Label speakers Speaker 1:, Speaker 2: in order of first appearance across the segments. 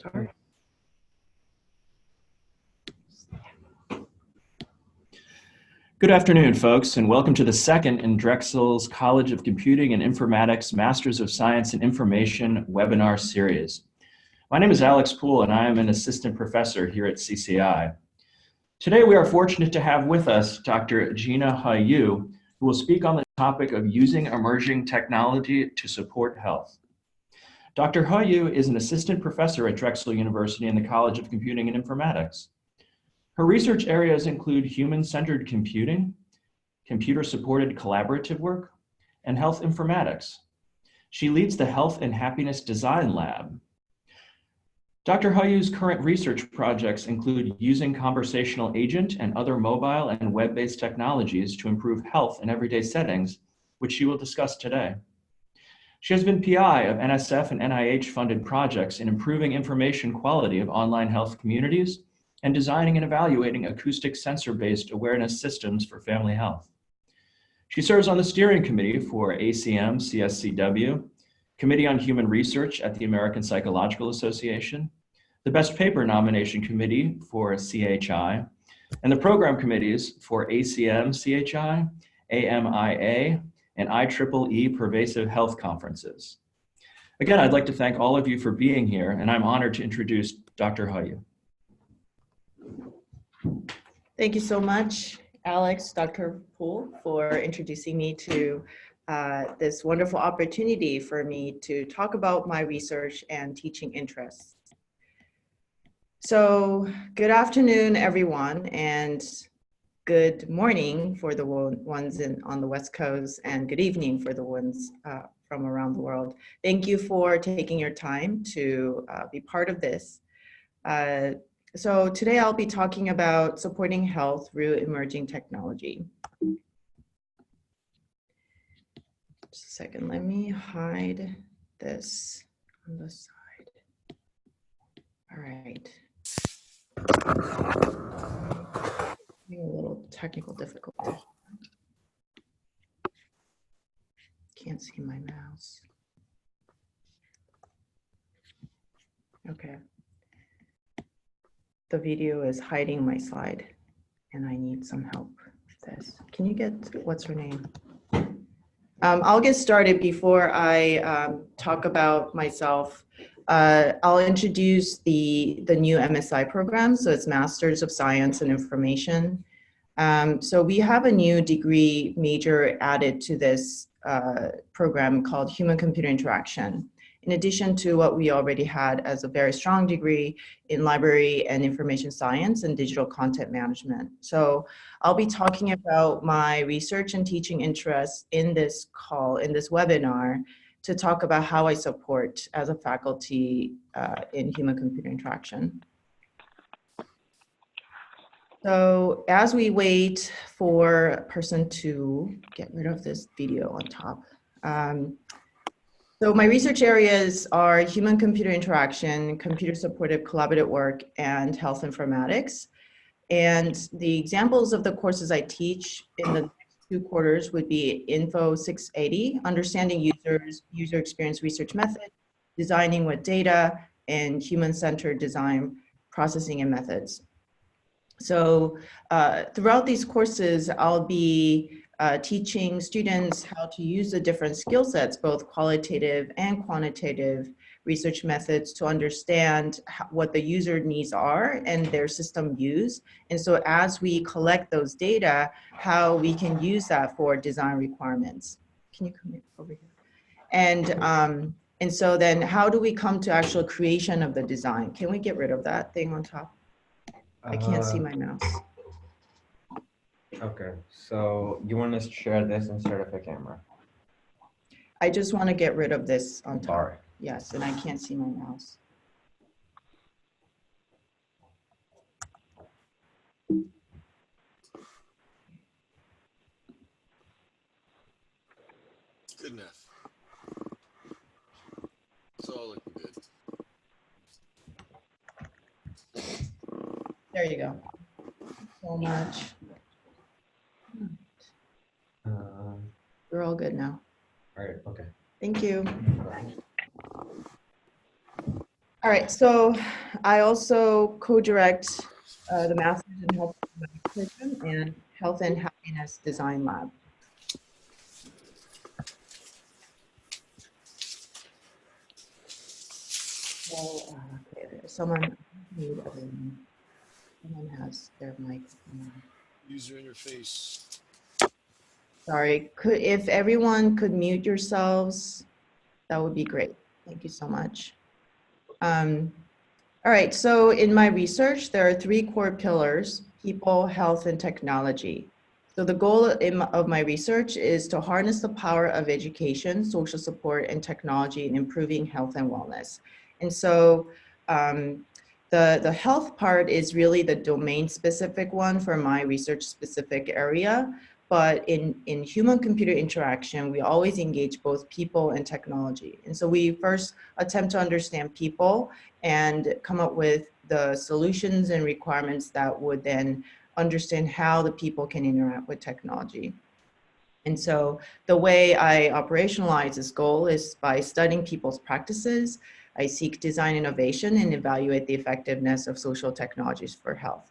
Speaker 1: Start. Good afternoon, folks, and welcome to the second in Drexel's College of Computing and Informatics Masters of Science in Information webinar series. My name is Alex Poole, and I am an assistant professor here at CCI. Today, we are fortunate to have with us Dr. Jina Huh-Yoo, who will speak on the topic of using emerging technology to support health. Dr. Huh-Yoo is an assistant professor at Drexel University in the College of Computing and Informatics. Her research areas include human-centered computing, computer-supported collaborative work, and health informatics. She leads the Health and Happiness Design Lab. Dr. Huh-Yoo's current research projects include using conversational agent and other mobile and web-based technologies to improve health in everyday settings, which she will discuss today. She has been PI of NSF and NIH-funded projects in improving information quality of online health communities and designing and evaluating acoustic sensor-based awareness systems for family health. She serves on the steering committee for ACM CSCW, Committee on Human Research at the American Psychological Association, the Best Paper Nomination Committee for CHI, and the program committees for ACM CHI, AMIA, and IEEE Pervasive Health Conferences. Again, I'd like to thank all of you for being here, and I'm honored to introduce Dr. Huh-Yoo.
Speaker 2: Thank you so much, Alex, Dr. Poole, for introducing me to this wonderful opportunity for me to talk about my research and teaching interests. So good afternoon, everyone, and good morning for the ones on the West Coast, and good evening for the ones from around the world. Thank you for taking your time to be part of this. So today I'll be talking about supporting health through emerging technology. Just a second, let me hide this on the side. All right. Having a little technical difficulty. Can't see my mouse. Okay. The video is hiding my slide and I need some help with this. Can you get, what's her name? I'll get started before I talk about myself. I'll introduce the new MSI program. So it's Masters of Science in Information. So we have a new degree major added to this program called Human-Computer Interaction, in addition to what we already had as a very strong degree in library and information science and digital content management. So I'll be talking about my research and teaching interests in this webinar to talk about how I support as a faculty in human-computer interaction. So as we wait for a person to get rid of this video on top, so my research areas are human-computer interaction, computer-supported collaborative work, and health informatics. And the examples of the courses I teach in the next 2 quarters would be Info 680, Understanding User Experience Research Method, Designing with Data, and Human-Centered Design Processing and Methods. So throughout these courses, I'll be teaching students how to use the different skill sets, both qualitative and quantitative research methods, to understand what the user needs are and their system use. And so as we collect those data, how we can use that for design requirements. Can you come over here? And so then how do we come to actual creation of the design? Can we get rid of that thing on top? I can't see my mouse.
Speaker 3: Okay, so you want to share this instead of a camera?
Speaker 2: I just want to get rid of this on top.
Speaker 3: All right.
Speaker 2: Yes, and I can't see my mouse.
Speaker 4: Good enough. It's all looking good.
Speaker 2: There you go. So much. We're all good now.
Speaker 3: All right, okay.
Speaker 2: Thank you. All right, so I also co-direct the Masters in Health program and Health and Happiness Design Lab. So, okay, someone has their mic on.
Speaker 4: User interface.
Speaker 2: Sorry, if everyone could mute yourselves, that would be great. Thank you so much. All right, so in my research, there are three core pillars: people, health, and technology. So the goal of my research is to harness the power of education, social support, and technology in improving health and wellness. And so the health part is really the domain-specific one for my research-specific area. But in human-computer interaction, we always engage both people and technology. And so we first attempt to understand people and come up with the solutions and requirements that would then understand how the people can interact with technology. And so the way I operationalize this goal is by studying people's practices. I seek design innovation and evaluate the effectiveness of social technologies for health.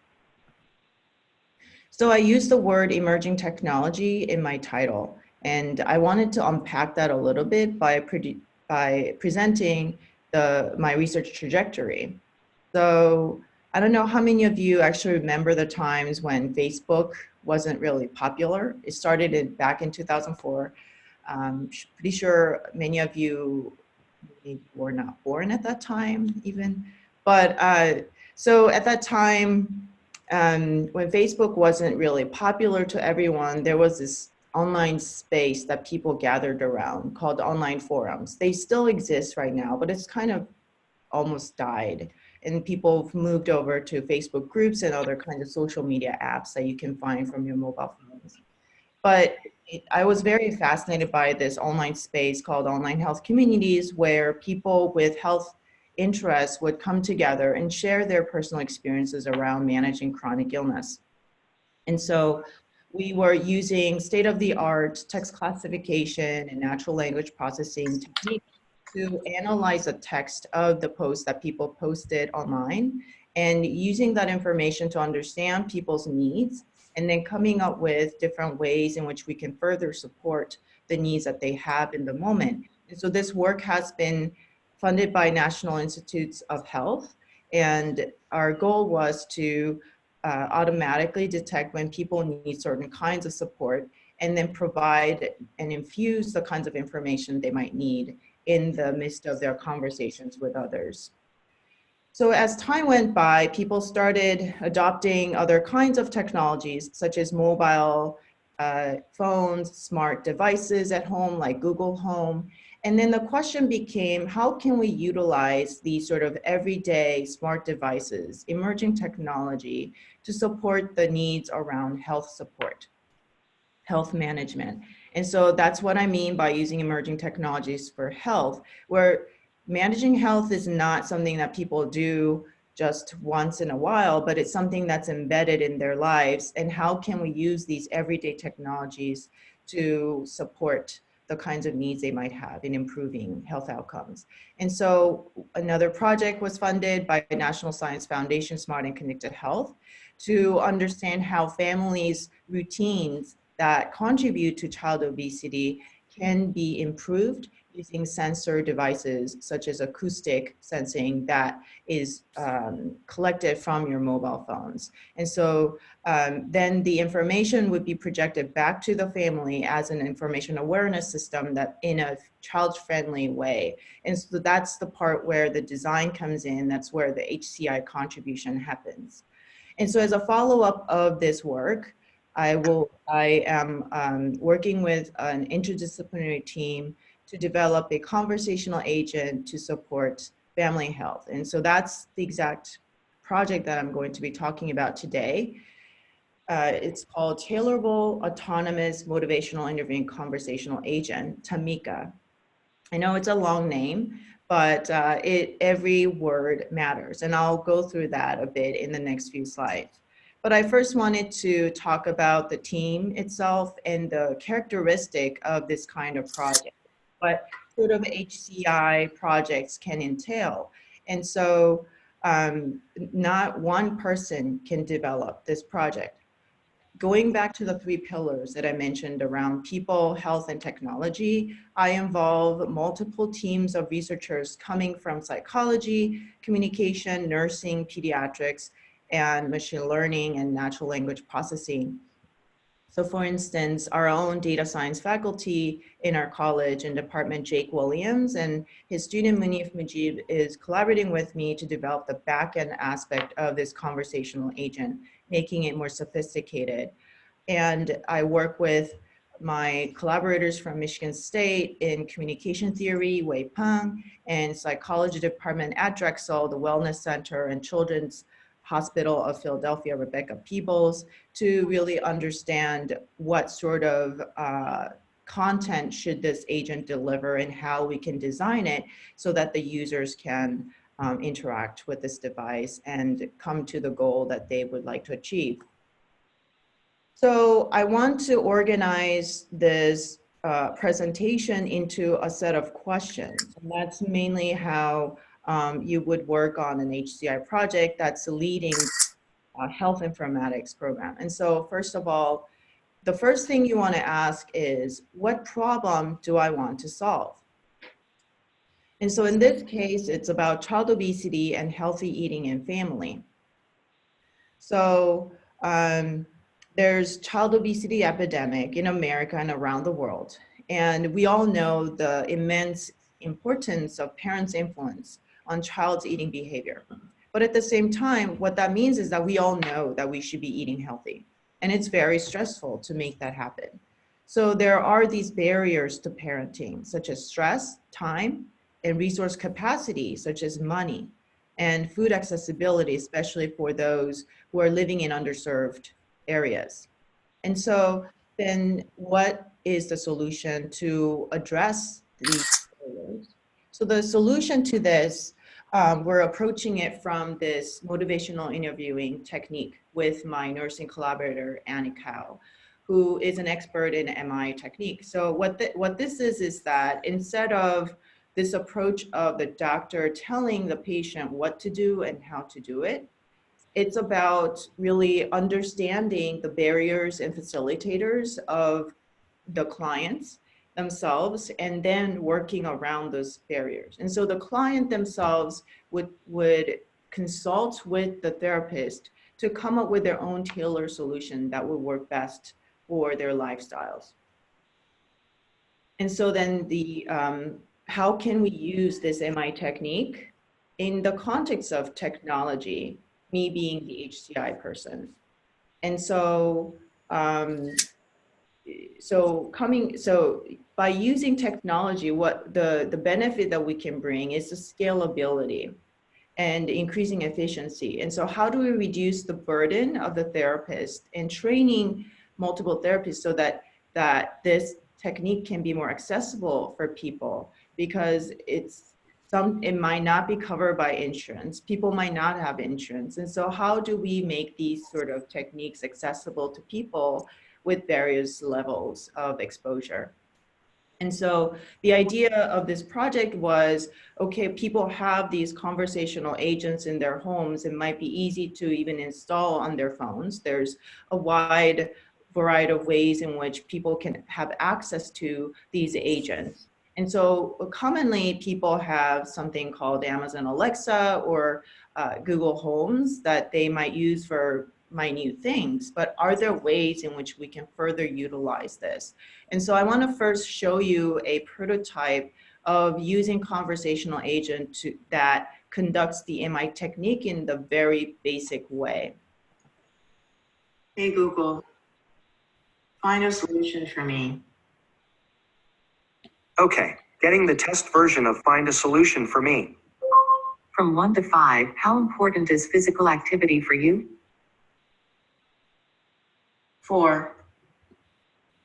Speaker 2: So I use the word emerging technology in my title, and I wanted to unpack that a little bit by presenting my research trajectory. So I don't know how many of you actually remember the times when Facebook wasn't really popular. It started back in 2004. Pretty sure many of you were not born at that time even. But so at that time, when Facebook wasn't really popular to everyone, there was this online space that people gathered around called online forums. They still exist right now, but it's kind of almost died. And people moved over to Facebook groups and other kinds of social media apps that you can find from your mobile phones. But I was very fascinated by this online space called online health communities, where people with health interests would come together and share their personal experiences around managing chronic illness. And so we were using state-of-the-art text classification and natural language processing techniques to analyze the text of the posts that people posted online, and using that information to understand people's needs, and then coming up with different ways in which we can further support the needs that they have in the moment. And so this work has been funded by National Institutes of Health, and our goal was to automatically detect when people need certain kinds of support, and then provide and infuse the kinds of information they might need in the midst of their conversations with others. So as time went by, people started adopting other kinds of technologies, such as mobile phones, smart devices at home, like Google Home. And then the question became, how can we utilize these sort of everyday smart devices, emerging technology, to support the needs around health support, health management? And so that's what I mean by using emerging technologies for health, where managing health is not something that people do just once in a while, but it's something that's embedded in their lives. And how can we use these everyday technologies to support the kinds of needs they might have in improving health outcomes? And so another project was funded by National Science Foundation, Smart and Connected Health, to understand how families' routines that contribute to child obesity can be improved using sensor devices such as acoustic sensing that is collected from your mobile phones. And so then the information would be projected back to the family as an information awareness system that in a child-friendly way. And so that's the part where the design comes in. That's where the HCI contribution happens. And so as a follow-up of this work, I am working with an interdisciplinary team to develop a conversational agent to support family health. And so that's the exact project that I'm going to be talking about today. It's called Tailorable Autonomous Motivational Interviewing Conversational Agent, TAMICA. I know it's a long name, but every word matters. And I'll go through that a bit in the next few slides. But I first wanted to talk about the team itself and the characteristic of this kind of project, what sort of HCI projects can entail. And so not one person can develop this project. Going back to the 3 pillars that I mentioned around people, health, and technology, I involve multiple teams of researchers coming from psychology, communication, nursing, pediatrics, and machine learning and natural language processing. So for instance, our own data science faculty in our college and department, Jake Williams, and his student Munif Mujib is collaborating with me to develop the back-end aspect of this conversational agent, making it more sophisticated. And I work with my collaborators from Michigan State in communication theory, Wei Peng, and psychology department at Drexel, the Wellness Center, and Children's Hospital of Philadelphia, Rebecca Peebles, to really understand what sort of content should this agent deliver and how we can design it so that the users can interact with this device and come to the goal that they would like to achieve. So I want to organize this presentation into a set of questions. And that's mainly how you would work on an HCI project that's leading health informatics program. And so first of all, the first thing you want to ask is, what problem do I want to solve? And so in this case, it's about child obesity and healthy eating in family. So there's child obesity epidemic in America and around the world. And we all know the immense importance of parents' influence on child's eating behavior. But at the same time, what that means is that we all know that we should be eating healthy. And it's very stressful to make that happen. So there are these barriers to parenting, such as stress, time, and resource capacity, such as money, and food accessibility, especially for those who are living in underserved areas. And so then what is the solution to address these barriers? So the solution to this, we're approaching it from this motivational interviewing technique with my nursing collaborator, Annie Cow, who is an expert in MI technique. So what this is that instead of this approach of the doctor telling the patient what to do and how to do it, it's about really understanding the barriers and facilitators of the clients themselves and then working around those barriers. And so the client themselves would consult with the therapist to come up with their own tailored solution that would work best for their lifestyles. And so then how can we use this MI technique in the context of technology, me being the HCI person? And so, by using technology, what the benefit that we can bring is the scalability and increasing efficiency. And so how do we reduce the burden of the therapist and training multiple therapists so that this technique can be more accessible for people, because it might not be covered by insurance. People might not have insurance. And so how do we make these sort of techniques accessible to people with various levels of exposure? And so the idea of this project was, okay, people have these conversational agents in their homes. It might be easy to even install on their phones. There's a wide variety of ways in which people can have access to these agents. And so commonly people have something called Amazon Alexa or Google Homes that they might use for minute things, but are there ways in which we can further utilize this? And so I want to first show you a prototype of using conversational agent that conducts the MI technique in the very basic way.
Speaker 5: Hey Google, find a solution for me.
Speaker 6: Okay, getting the test version of Find a Solution for Me.
Speaker 5: From 1 to 5, how important is physical activity for you? 4.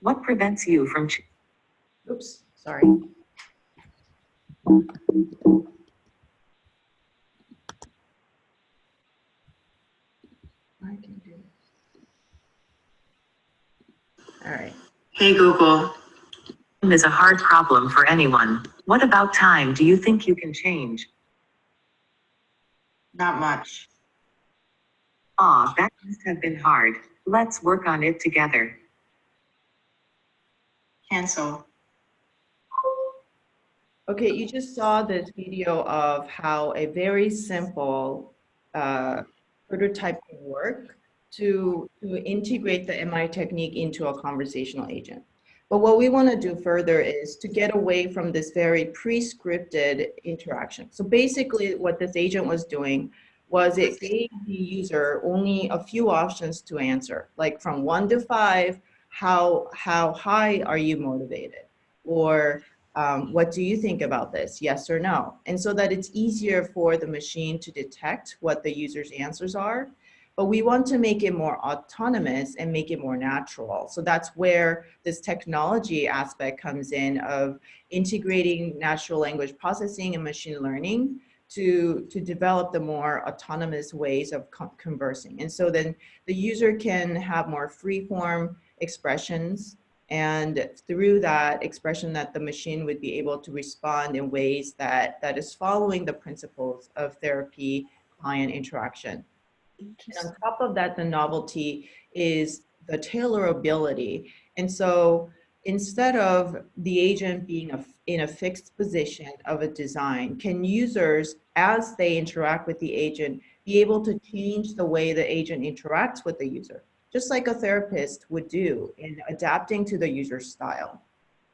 Speaker 5: What prevents you from
Speaker 2: Oops, sorry. I can do this. All right.
Speaker 5: Hey Google, time is a hard problem for anyone. What about time do you think you can change?
Speaker 7: Not much.
Speaker 5: Aw, that must have been hard. Let's work on it together.
Speaker 7: Cancel.
Speaker 2: Okay, you just saw this video of how a very simple prototype can work to integrate the MI technique into a conversational agent. But what we want to do further is to get away from this very pre-scripted interaction. So basically what this agent was doing was it gave the user only a few options to answer, like from 1 to 5, how high are you motivated? Or what do you think about this? Yes or no? And so that it's easier for the machine to detect what the user's answers are. But we want to make it more autonomous and make it more natural. So that's where this technology aspect comes in of integrating natural language processing and machine learning to develop the more autonomous ways of conversing. And so then the user can have more free-form expressions, and through that expression that the machine would be able to respond in ways that is following the principles of therapy client interaction. And on top of that, the novelty is the tailorability. And so instead of the agent being in a fixed position of a design, can users, as they interact with the agent, be able to change the way the agent interacts with the user, just like a therapist would do in adapting to the user's style.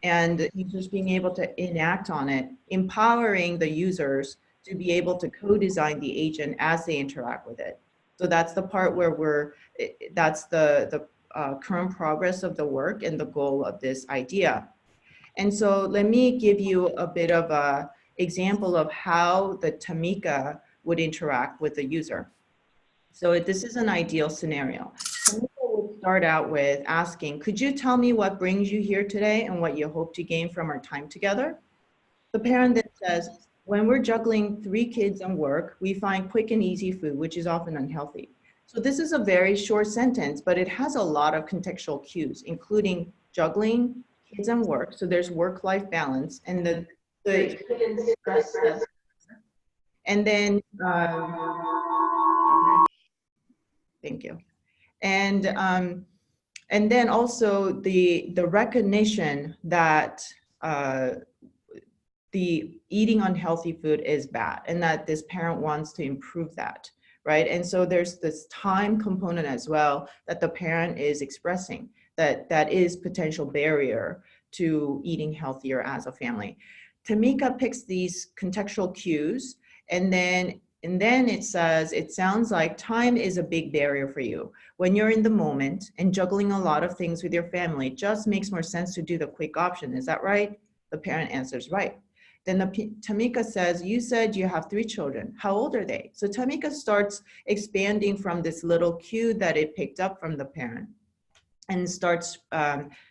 Speaker 2: And users being able to enact on it, empowering the users to be able to co-design the agent as they interact with it. So that's the part where that's the current progress of the work and the goal of this idea. And so let me give you a bit of a example of how the Tamika would interact with the user. So this is an ideal scenario. Tamika would start out with asking, could you tell me what brings you here today and what you hope to gain from our time together? The parent then says, when we're juggling 3 kids and work, we find quick and easy food, which is often unhealthy. So this is a very short sentence, but it has a lot of contextual cues, including juggling, kids and work. So there's work-life balance, and the stress. And then, thank you. And then also the recognition that the eating unhealthy food is bad and that this parent wants to improve that, right? And so there's this time component as well that the parent is expressing that is potential barrier to eating healthier as a family. Tamika picks these contextual cues, and then it says, it sounds like time is a big barrier for you. When you're in the moment and juggling a lot of things with your family, it just makes more sense to do the quick option. Is that right? The parent answers, right. Then Tamika says, you said you have 3 children. How old are they? So Tamika starts expanding from this little cue that it picked up from the parent and starts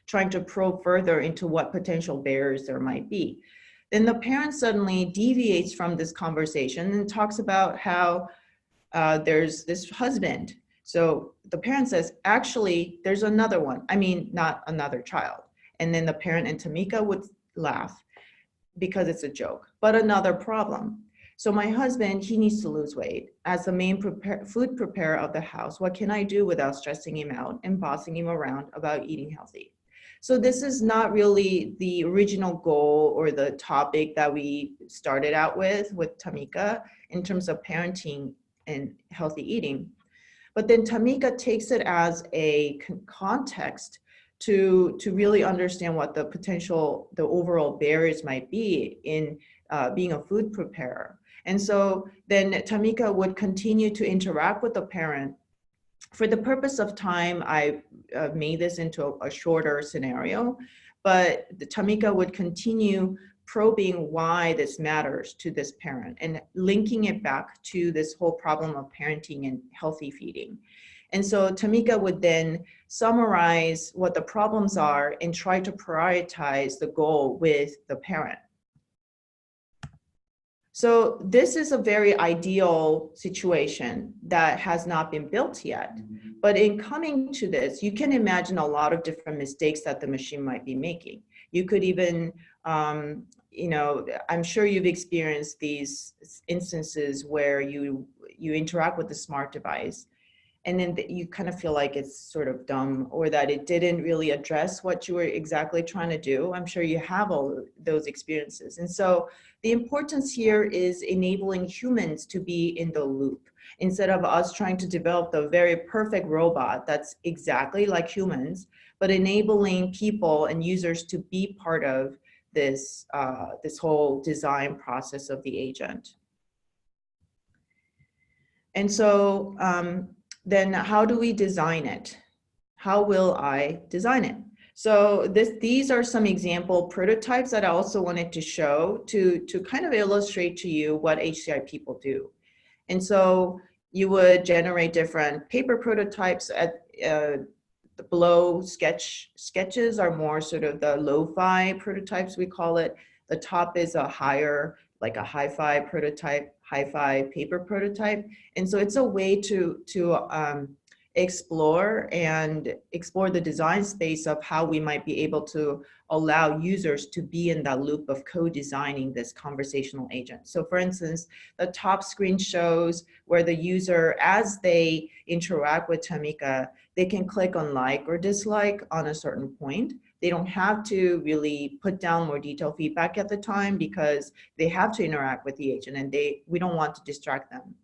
Speaker 2: trying to probe further into what potential barriers there might be. Then the parent suddenly deviates from this conversation and talks about how there's this husband. So the parent says, actually, there's another one. I mean, not another child. And then the parent and Tamika would laugh because it's a joke, but another problem. So my husband, he needs to lose weight. As the main food preparer of the house, what can I do without stressing him out and bossing him around about eating healthy? So this is not really the original goal or the topic that we started out with Tamika in terms of parenting and healthy eating. But then Tamika takes it as a context to really understand what the overall barriers might be in being a food preparer. And so then Tamika would continue to interact with the parent. For the purpose of time, I made this into a shorter scenario, but Tamika would continue probing why this matters to this parent and linking it back to this whole problem of parenting and healthy feeding. And so Tamika would then summarize what the problems are and try to prioritize the goal with the parent. So this is a very ideal situation that has not been built yet. But in coming to this, you can imagine a lot of different mistakes that the machine might be making. You could even, I'm sure you've experienced these instances where you you interact with the smart device, and then you kind of feel like it's sort of dumb, or that it didn't really address what you were exactly trying to do. I'm sure you have all those experiences. And so the importance here is enabling humans to be in the loop, instead of us trying to develop the very perfect robot that's exactly like humans, but enabling people and users to be part of this, this whole design process of the agent. And so, then how do we design it? How will I design it? So these are some example prototypes that I also wanted to show to kind of illustrate to you what HCI people do. And so you would generate different paper prototypes. At the below sketches are more sort of the lo-fi prototypes, we call it. The top is a higher, like a hi-fi prototype, hi-fi paper prototype. And so it's a way to explore the design space of how we might be able to allow users to be in that loop of co-designing this conversational agent. So for instance, the top screen shows where the user, as they interact with Tamika, they can click on like or dislike on a certain point. They don't have to really put down more detailed feedback at the time, because they have to interact with the agent, and we don't want to distract them.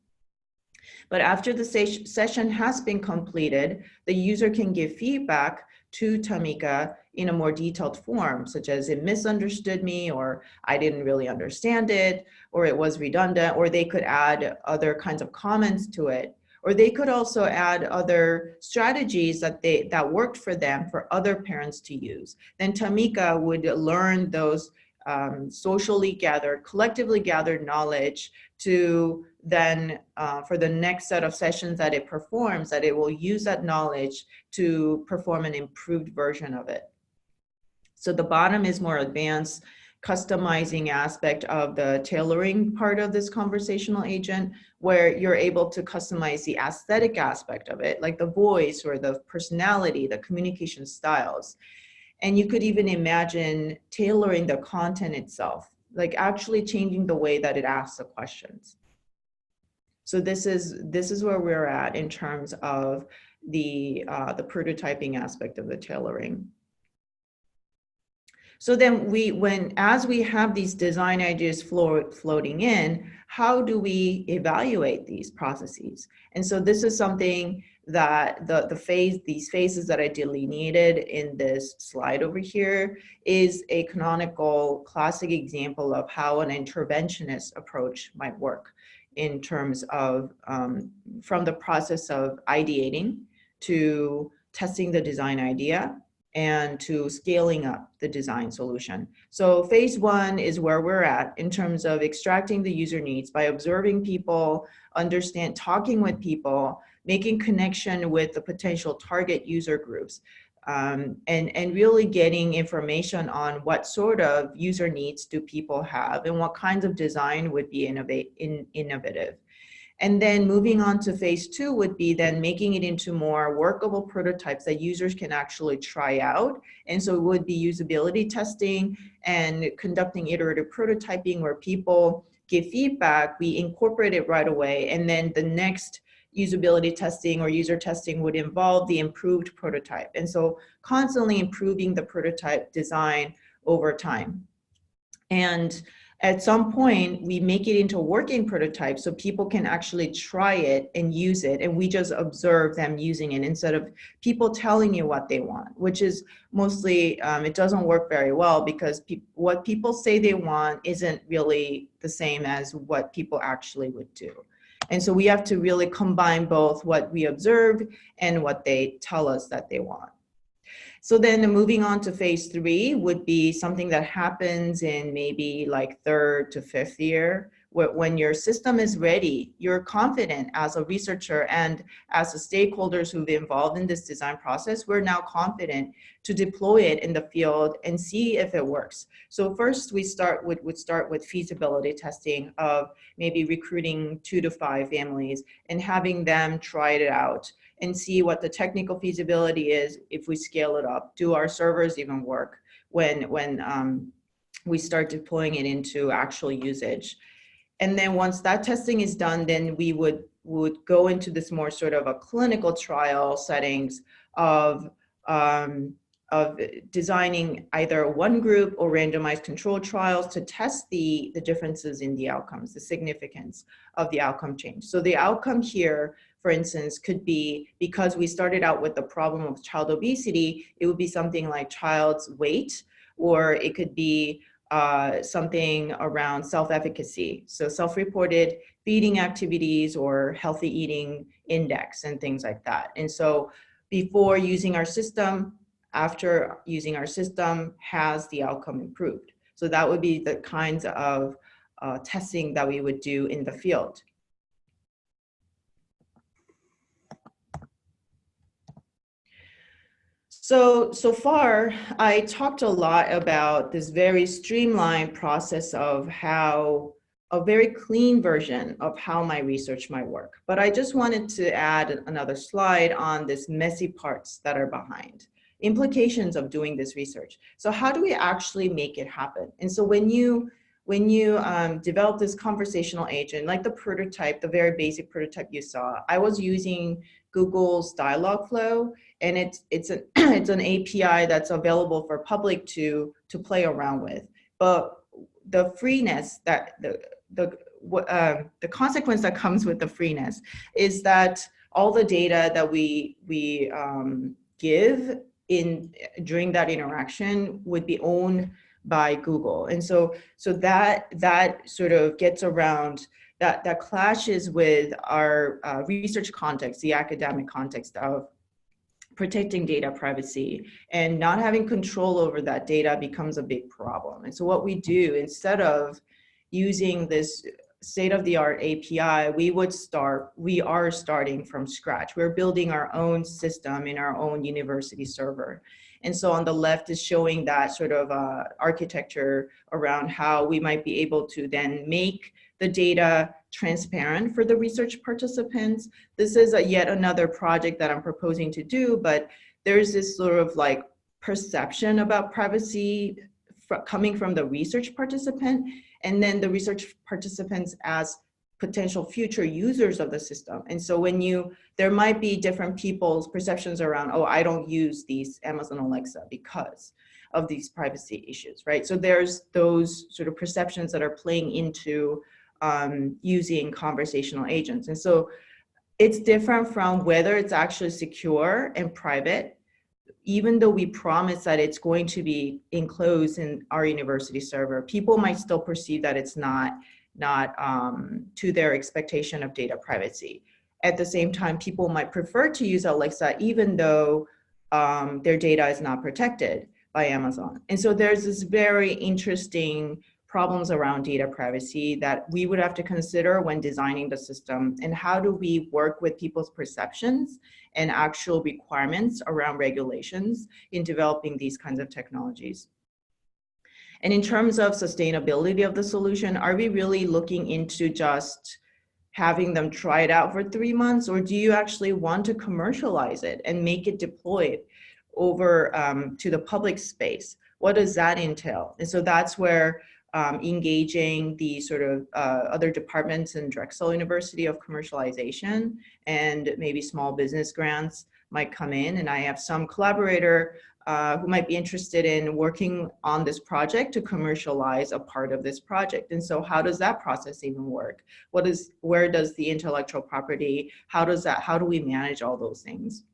Speaker 2: But after the session has been completed, the user can give feedback to Tamika in a more detailed form, such as it misunderstood me, or I didn't really understand it, or it was redundant, or they could add other kinds of comments to it. Or they could also add other strategies that worked for them for other parents to use. Then Tamika would learn those socially gathered, collectively gathered knowledge to then, for the next set of sessions that it performs, that it will use that knowledge to perform an improved version of it. So the bottom is more advanced customizing aspect of the tailoring part of this conversational agent, where you're able to customize the aesthetic aspect of it, like the voice or the personality, the communication styles. And you could even imagine tailoring the content itself, like actually changing the way that it asks the questions. So this is where we're at in terms of the prototyping aspect of the tailoring. So then as we have these design ideas floating in, how do we evaluate these processes? And so this is something that these phases that I delineated in this slide over here is a canonical classic example of how an interventionist approach might work, in terms of from the process of ideating to testing the design idea, and to scaling up the design solution. So phase one is where we're at in terms of extracting the user needs by observing people, talking with people, making connection with the potential target user groups, and really getting information on what sort of user needs do people have and what kinds of design would be innovative. And then moving on to phase two would be then making it into more workable prototypes that users can actually try out. And so it would be usability testing and conducting iterative prototyping, where people give feedback, we incorporate it right away. And then the next usability testing or user testing would involve the improved prototype. And so constantly improving the prototype design over time. And at some point, we make it into a working prototype so people can actually try it and use it, and we just observe them using it instead of people telling you what they want, which is mostly, it doesn't work very well, because what people say they want isn't really the same as what people actually would do. And so we have to really combine both what we observe and what they tell us that they want. So then moving on to phase three would be something that happens in maybe like 3rd to 5th year, when your system is ready, you're confident as a researcher and as the stakeholders who've been involved in this design process, we're now confident to deploy it in the field and see if it works. So first we would start with feasibility testing of maybe recruiting 2 to 5 families and having them try it out and see what the technical feasibility is. If we scale it up, do our servers even work when we start deploying it into actual usage? And then once that testing is done, then we would would go into this more sort of a clinical trial settings of designing either one group or randomized controlled trials to test the differences in the outcomes, the significance of the outcome change. So the outcome here, for instance, could be, because we started out with the problem of child obesity, it would be something like child's weight, or it could be something around self-efficacy. So self-reported feeding activities or healthy eating index and things like that. And so before using our system, after using our system, has the outcome improved? So that would be the kinds of testing that we would do in the field. So far, I talked a lot about this very streamlined process of how, a very clean version of how my research might work. But I just wanted to add another slide on this messy parts that are behind, implications of doing this research. So how do we actually make it happen? And so when you develop this conversational agent, like the prototype, the very basic prototype you saw, I was using Google's Dialogflow, and it's an API that's available for public to play around with. But the freeness, that the consequence that comes with the freeness is that all the data that we give during that interaction would be owned by Google. And so that sort of gets around, that clashes with our research context, the academic context of protecting data privacy, and not having control over that data becomes a big problem. And so what we do, instead of using this state-of-the-art API, we are starting from scratch. We're building our own system in our own university server. And so on the left is showing that sort of architecture around how we might be able to then make the data transparent for the research participants. This is yet another project that I'm proposing to do, but there's this sort of like perception about privacy coming from the research participant, and then the research participants as potential future users of the system. And so there might be different people's perceptions around, oh, I don't use these Amazon Alexa because of these privacy issues, right? So there's those sort of perceptions that are playing into using conversational agents. And so it's different from whether it's actually secure and private, even though we promise that it's going to be enclosed in our university server, people might still perceive that it's not to their expectation of data privacy. At the same time, people might prefer to use Alexa even though their data is not protected by Amazon. And so there's this very interesting problems around data privacy that we would have to consider when designing the system, and how do we work with people's perceptions and actual requirements around regulations in developing these kinds of technologies. And in terms of sustainability of the solution, are we really looking into just having them try it out for 3 months, or do you actually want to commercialize it and make it deployed over to the public space? What does that entail? And so that's where engaging the sort of other departments in Drexel University of commercialization and maybe small business grants might come in. And I have some collaborator who might be interested in working on this project to commercialize a part of this project. And so how does that process even work? Where does the intellectual property, how do we manage all those things?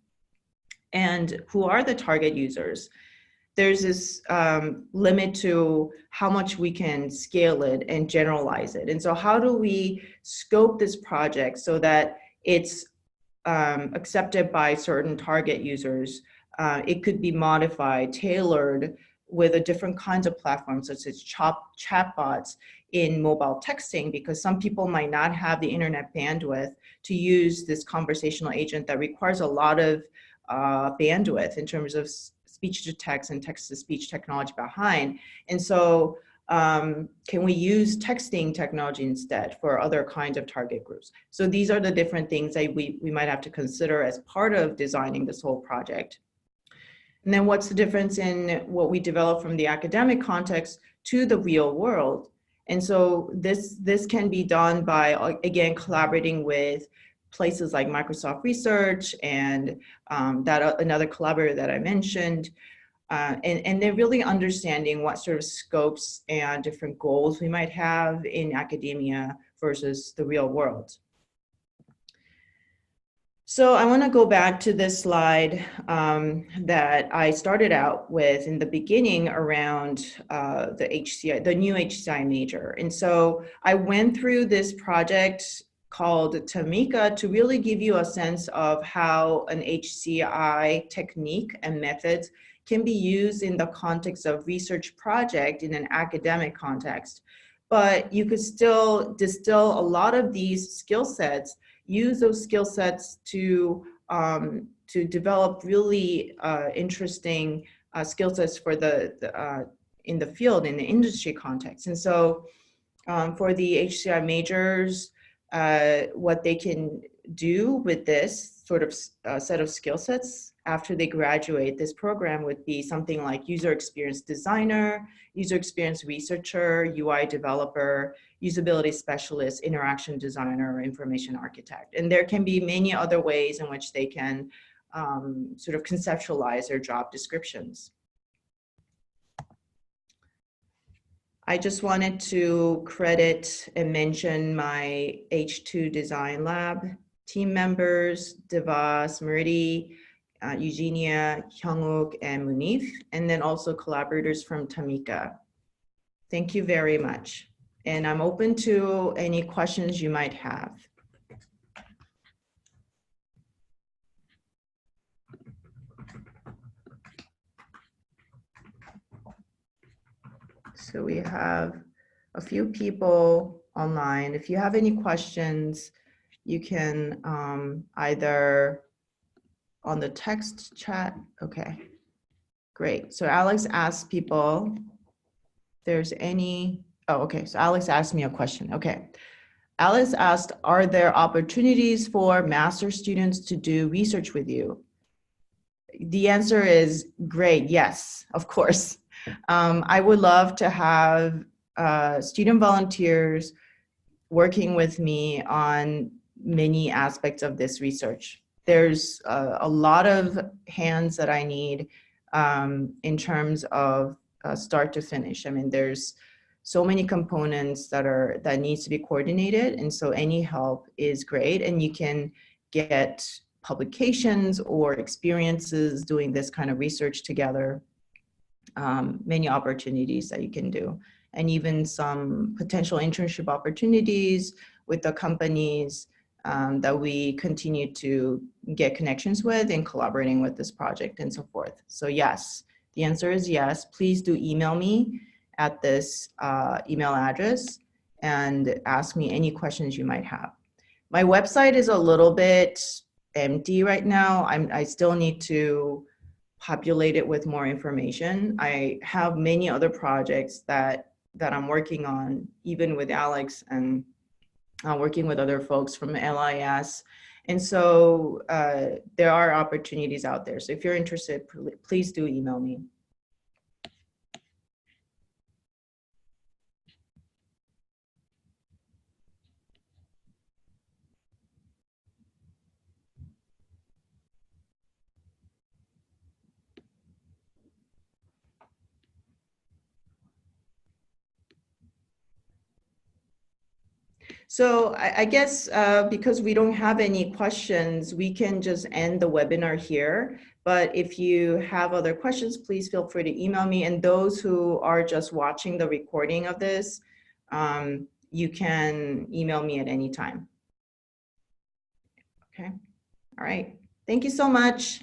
Speaker 2: And who are the target users? There's this limit to how much we can scale it and generalize it. And so how do we scope this project so that it's accepted by certain target users? It could be modified, tailored with a different kinds of platforms, such as chatbots in mobile texting, because some people might not have the internet bandwidth to use this conversational agent that requires a lot of bandwidth in terms of speech to text and text to speech technology behind. And so can we use texting technology instead for other kinds of target groups? So these are the different things that we might have to consider as part of designing this whole project. And then what's the difference in what we develop from the academic context to the real world? And so this can be done by, again, collaborating with places like Microsoft Research and another collaborator that I mentioned. And they're really understanding what sort of scopes and different goals we might have in academia versus the real world. So I want to go back to this slide that I started out with in the beginning around the new HCI major. And so I went through this project called TAMI to really give you a sense of how an HCI technique and methods can be used in the context of research project in an academic context. But you could still distill a lot of these skill sets, use those skill sets to develop really interesting skill sets for in the field, in the industry context. And so for the HCI majors, what they can do with this sort of set of skill sets after they graduate this program would be something like user experience designer, user experience researcher, UI developer, usability specialist, interaction designer, or information architect. And there can be many other ways in which they can sort of conceptualize their job descriptions. I just wanted to credit and mention my H2 Design Lab team members, Deva, Smriti, Eugenia, Hyungwook, and Munif, and then also collaborators from TAMI. Thank you very much. And I'm open to any questions you might have. So we have a few people online. If you have any questions, you can either on the text chat. Okay, great. So Alex asked people if there's any, oh, okay. So Alex asked me a question. Okay. Alex asked, are there opportunities for master students to do research with you? The answer is great. Yes, of course. I would love to have student volunteers working with me on many aspects of this research. There's a lot of hands that I need in terms of start to finish. I mean, there's so many components that needs to be coordinated, and so any help is great. And you can get publications or experiences doing this kind of research together. Many opportunities that you can do, and even some potential internship opportunities with the companies that we continue to get connections with in collaborating with this project and so forth. So yes, the answer is yes. Please do email me at this email address and ask me any questions you might have. My website is a little bit empty right now. I still need to populate it with more information. I have many other projects that I'm working on, even with Alex and working with other folks from LIS. And so there are opportunities out there. So if you're interested, please do email me. So I guess because we don't have any questions, we can just end the webinar here. But if you have other questions, please feel free to email me. And those who are just watching the recording of this, you can email me at any time. Okay. All right. Thank you so much.